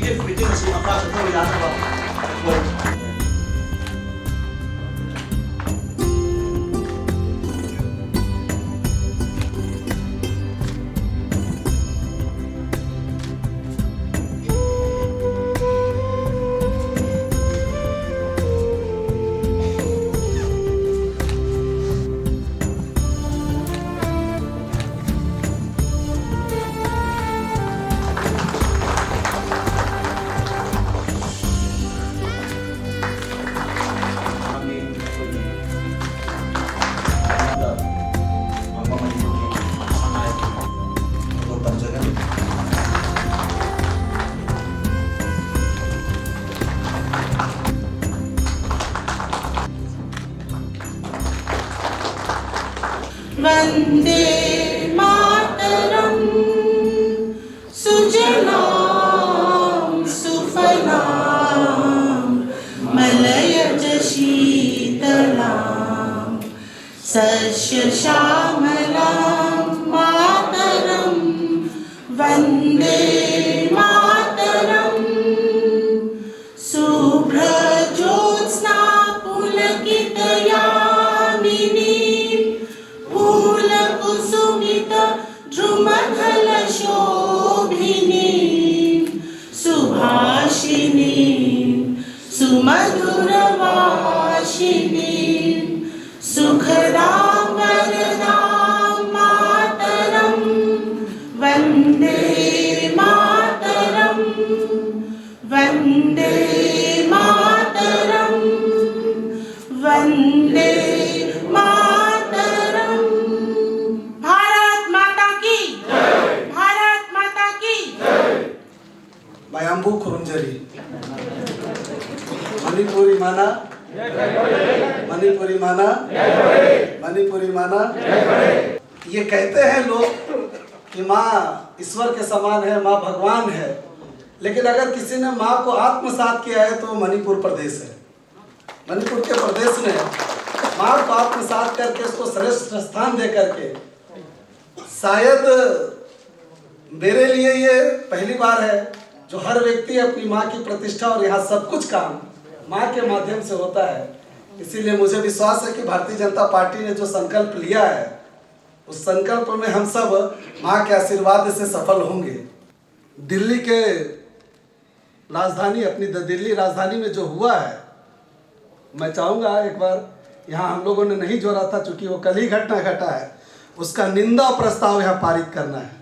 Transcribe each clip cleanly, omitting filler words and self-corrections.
definitivamente uma faixa tão olhada para Vande Mataram Sujalam सुफलाम मलयज शीतलाम सस्य श्यामलाम मातरम वंदे मातरम शुभ्रज्योत्स्ना पुलकितयामिनी कुसुमित द्रुमधल शोभिनी सुभाषिनी सुमधुरवासिनी सुखदां वरदां मातरं वन्दे मातरं वन्दे मातरं वन्दे Bayambu Kurunjari Manipuri mana Manipuri mana Manipuri mana ये कहते हैं लोग कि माँ ईश्वर के समान है, माँ भगवान है, लेकिन अगर किसी ने माँ को आत्मसात किया है तो मणिपुर प्रदेश है। मणिपुर के प्रदेश ने माँ को आत्मसात करके उसको श्रेष्ठ स्थान दे करके, शायद मेरे लिए ये पहली बार है जो हर व्यक्ति अपनी माँ की प्रतिष्ठा और यहाँ सब कुछ काम माँ के माध्यम से होता है। इसीलिए मुझे विश्वास है कि भारतीय जनता पार्टी ने जो संकल्प लिया है उस संकल्प में हम सब माँ के आशीर्वाद से सफल होंगे। दिल्ली के राजधानी अपनी दिल्ली राजधानी में जो हुआ है, मैं चाहूँगा एक बार यहाँ हम लोगों ने नहीं जोड़ा था चूँकि वो कल ही घटना घटा है, उसका निंदा प्रस्ताव यहाँ पारित करना है।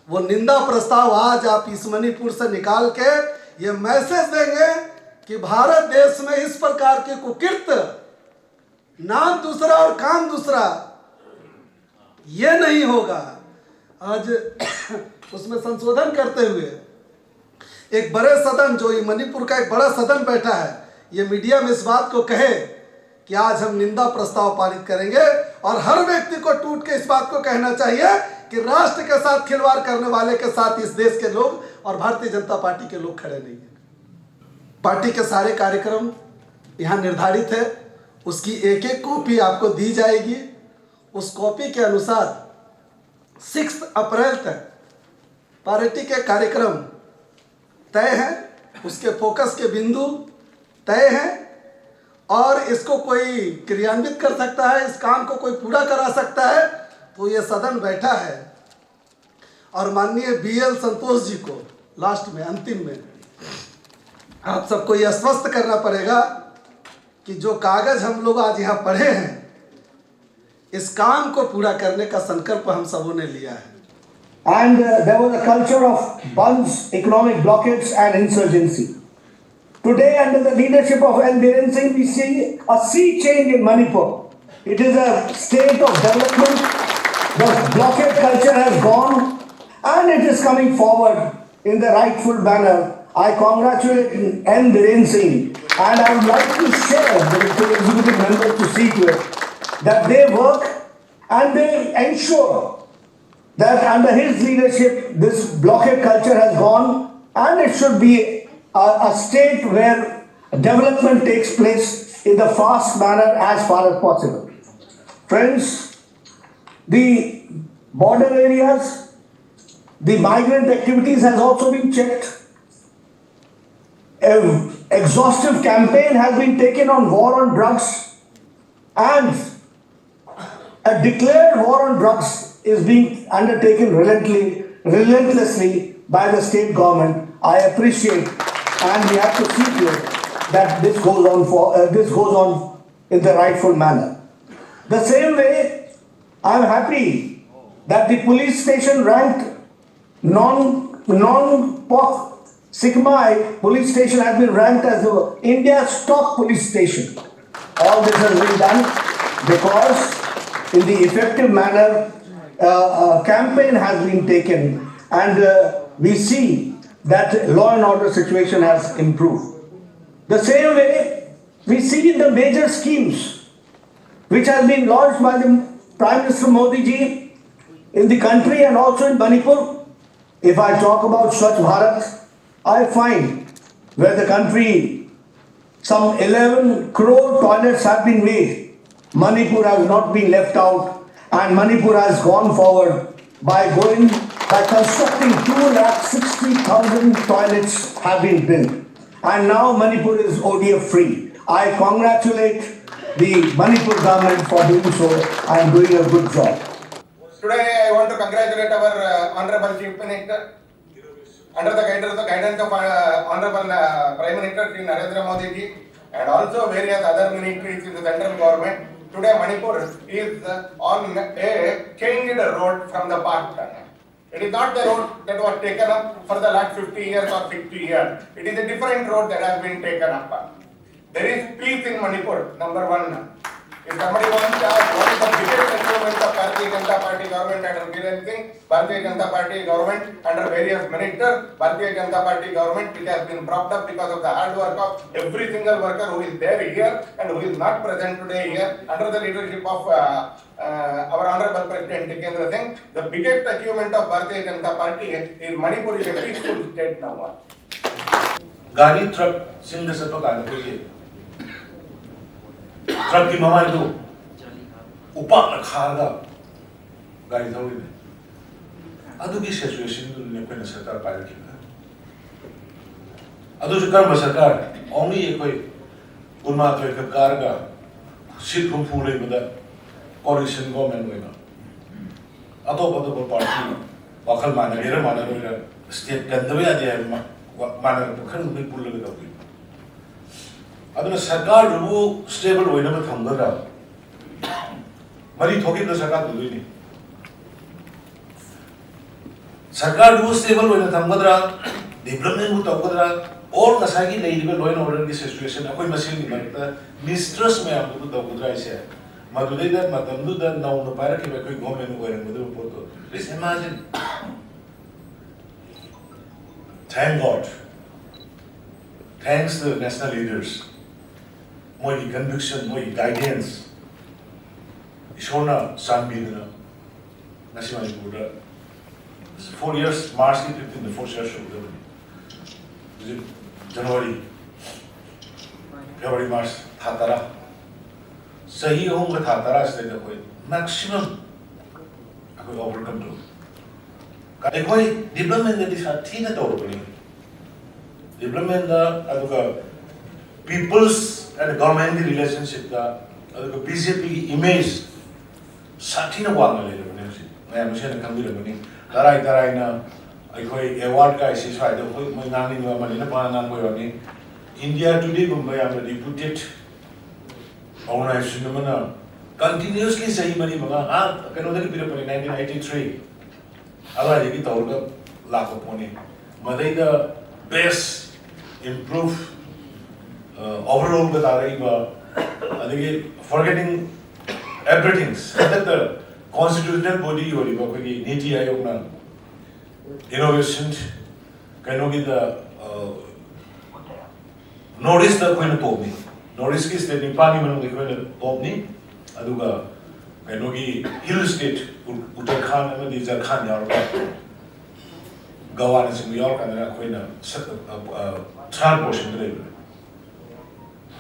वो निंदा प्रस्ताव आज आप इस मणिपुर से निकाल के ये मैसेज देंगे कि भारत देश में इस प्रकार के कुकृत्य, नाम दूसरा और काम दूसरा, ये नहीं होगा। आज उसमें संशोधन करते हुए एक बड़े सदन, जो ये मणिपुर का एक बड़ा सदन बैठा है, ये मीडिया में इस बात को कहे कि आज हम निंदा प्रस्ताव पारित करेंगे और हर व्यक्ति को टूट के इस बात को कहना चाहिए कि राष्ट्र के साथ खिलवाड़ करने वाले के साथ इस देश के लोग और भारतीय जनता पार्टी के लोग खड़े नहीं हैं। पार्टी के सारे कार्यक्रम यहाँ निर्धारित है, उसकी एक एक कॉपी आपको दी जाएगी। उस कॉपी के अनुसार 6 अप्रैल तक पार्टी के कार्यक्रम तय हैं, उसके फोकस के बिंदु तय हैं और इसको कोई क्रियान्वित कर सकता है, इस काम को कोई पूरा करा सकता है। तो ये सदन बैठा है और माननीय BL संतोष जी को लास्ट में, अंतिम में आप सबको ये आश्वस्त करना पड़ेगा कि जो कागज हम लोग आज यहाँ पढ़े हैं, इस काम को पूरा करने का संकल्प हम सबों ने लिया है। And there was a culture of bunch, economic blockades and insurgency. Today, under the leadership of N. Biren Singh, we see a sea change in Manipur. It is a state of development. The blockade culture has gone and it is coming forward in the rightful manner. I congratulate N. Biren Singh and I would like to share with the executive members to see to it that they work and they ensure that under his leadership this blockade culture has gone and it should be a state where development takes place in the fast manner as far as possible. Friends, the border areas, the migrant activities has also been checked an exhaustive campaign has been taken on war on drugs, and a declared war on drugs is being undertaken relentlessly by the state government. I appreciate, and we have to see to it that this goes on in the rightful manner. The same way, I am happy that the police station ranked non-POC Sigma police station has been ranked as India's top police station. All this has been done because in the effective manner a campaign has been taken, and we see that law and order situation has improved. The same way we see in the major schemes which have been launched by the Prime Minister Modi ji in the country and also in Manipur. If I talk about Swachh Bharat, I find where the country, some 11 crore toilets have been made. Manipur has not been left out, and Manipur has gone forward by constructing 260,000 toilets have been built. And now Manipur is ODF free. I congratulate the Manipur government for doing so. I am doing a good job. Today I want to congratulate our Honorable Chief Minister under the guidance of Honorable Prime Minister Shri Narendra Modi ji, and also various other ministries in the central government. Today Manipur is on a changed road from the past. It is not the road that was taken up for the last 50 years or 60 years. It is a different road that has been taken up. There is peace in Manipur, number one. If somebody wants to ask what is the biggest achievement of Bharatiya Janata Party government under Biren Singh, Bharatiya Janata Party government under various ministers, Bharatiya Janata Party government which has been propped up because of the hard work of every single worker who is there here and who is not present today here under the leadership of our Honorable President Tikendra Singh. The biggest achievement of Bharatiya Janata Party is Manipur is a peaceful state now. Gari truck single sepa gari ko ye truck ki mama itu upak na kharga gari thori ne adu ki situation tu ne koi sarkar pai rakhi na adu jo karma sarkar only ye koi gurma thoi ka karga sit hum phule bada coalition government hoina ato party wakhal mana gera mana roira state kandabe ade mana bukan lebih pula lebih tahu. Adanya sarkar dulu stable hoina mat hamdara. Mari thoki na sarkar dulu ini. Sarkar dulu stable hoina hamdara, development bu hamdara, और नसागी नहीं दिबे law and order की situation अकोई machine नहीं बनता, mistress में हम लोग hamdara ऐसे है. मधुरे दा मतंदु दा नाउ न पारा के कोई government को रंग मधुर पोतो. Please imagine. Thank God. Thanks the national leaders. More conviction, more guidance. Ishona Sanbidana. Nasimani Buddha. 4 years, March 15, the 4th year show. January, February, March, Thatara. Sahi home with Thatara is the maximum I could overcome to. Development that is a thing at all. Development the people's and government relationship the BJP image satina wang le I am saying come here money. Tarai na I award guy is right. My nani no money na pa nang boy ni India today Mumbai am deputed organization na continuously sahi money mga ah kano dari pira 1983 Ala yagi tawga lako poni. Madai the best improve overall bata rahi ba. Adagi forgetting everything. That the constitutional body yori ba koi Niti Aayog na innovation kanogi the notice the koi na topni. Notice ki state Nepali manu koi na topni. Aduga kanogi hill state Uttarakhand and Jharkhand yaar Goa and New York and Akwena third portion delivery.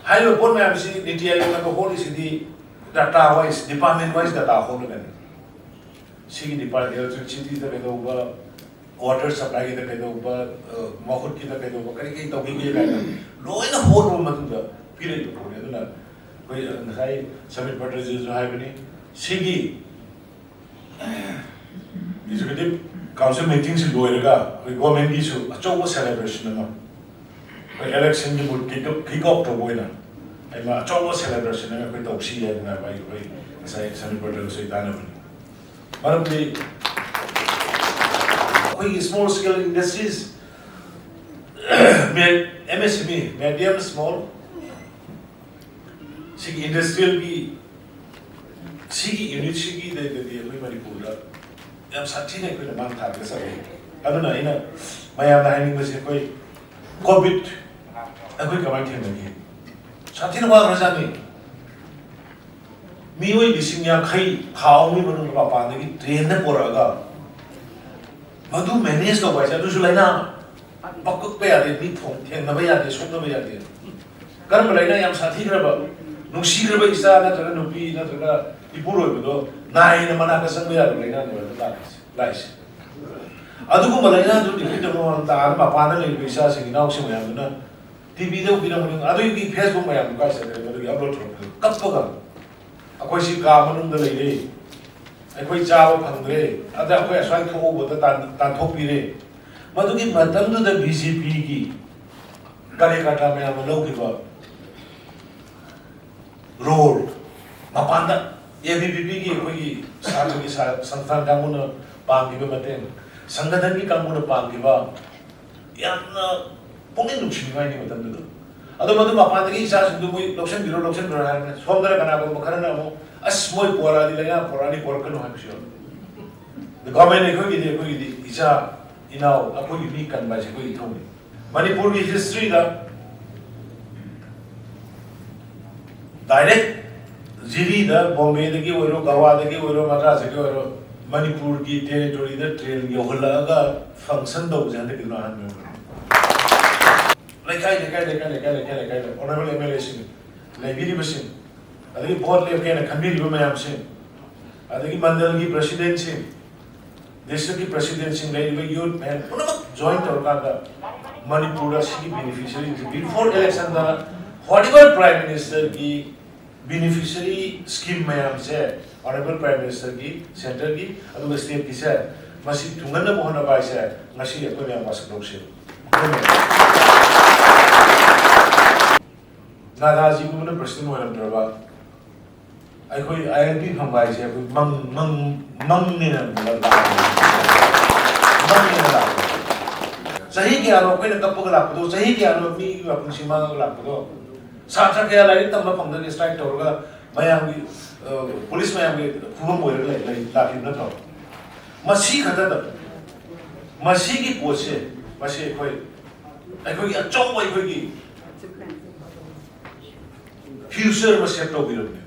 High report may have seen Niti Aayog na whole city data wise, department wise data whole again. See department electricity the water supply की कईदौबा महुत की कईदौबा कई कई तौगे गाइना लोइना होरबा मतुंगा पिरेबा पोने अदुना कोई नसाई summit पटरजी जो हाइबनी सिगी executive council meeting से लोइरगा कोई government की सु अचौबा सेलिब्रेशन अमा कोई इलेक्शन की बुट किक ऑफ तो बोइना एमा अचौबा सेलिब्रेशन अमा कोई तौसी है ना भाई कोई नसाई समिट पटरजी से दानबनी मरमदी कोई small scale industries MSME medium small सिगी इंडस्ट्रियल की सिगी यूनिट सिगी दे कोई मणिपुर याम साथी ने कोई मांग था के सब अदुना इना मयाम हाइनिंग बसे कोई कोविड कोई कमाई थे नहीं साथी ने वा रजानी मियोई लिसिंग या खई खाओ मी बनु पापा ने की ट्रेन ने पोरागा मधु मैनेज तो वैसे तो सुलाइना पक्क पे आदे नी फोन थे न भई आदे सुन न भई आदे कर्म लाइना याम साथी करब नुसी करब इसा न जगह नुपी न जगह इपुरो बदो नाइ न मना का संग या लाइना ने लाइस अदुगु मलाइना दु दिखि दो ता मा पाना ले इसा सिंग नाउ से मयाम न टीवी दे उबिना mun अदु की फेसबुक मयाम का से मदु अपलोड थरो कपगा अखोई सी का मनुंग द लेले अखोई चाव फंगरे अदा अखोई असवाई थोबो त तानथोपीरे मदुगी मतम द बीजेपी की कार्यकर्ता में हम लोग की रोड मपांदा एबीपीपी की कोई सार्वजनिक संस्थान कामुन पांगिबे मते संगठन की कामुन पांगिबा याना पुंगिन नुचिबाई नि मतम द अदो मदु मपांदा की इसा सिंधु कोई लोक्सन बिरो हारने सोमदर कना को मखरना मो असमोय पोरा दि लेना पोरानी पोरकनो हाबिसो द गवर्नमेंट कोई दी इसा इनाउ अखोई नि कन बासे कोई थोंगे मणिपुर की हिस्ट्री दा डायरेक्ट जिरी दा बॉम्बे दगी ओरो गोवा दगी ओरो मद्रास दगी ओरो मणिपुर की टेरिटोरी दा ट्रेन योहलागा फंक्शन दो जने कि नान में लेकाई ऑनरेबल एमएलए सिंह लेबिरी बसिंग अदगी बोर्ड लेव के न खंबीरी बमयाम सिंह अदगी मंडल की प्रेसिडेंट सिंह देश की प्रेसिडेंट सिंह लेबे यूथ मैन पुनमक जॉइंट और का मणिपुर की बेनिफिशियरी बिफोर इलेक्शन दा व्हाटएवर प्राइम मिनिस्टर की बेनिफिशियरी स्कीम मैम से ऑनरेबल प्राइम मिनिस्टर की सेंटर की अदुग स्टेट की से मसी तुंगन बहन बाय से ngasi अखोने ambassador से नादाजी को मन प्रश्न होरम द्रबा अखोई आईएलपी फंबाय से मंग ने सही के आरो कोई कपग लापदो सही के आरो मी अपन सीमा लापदो साथा के लाइ तम फंग के स्ट्राइक तोरगा मयाम की पुलिस मयाम के खुबम होर लाखि न तो मसी खता द मसी की पोसे मसी कोई अचौ कोई की फ्यूचर में सेट हो बिरने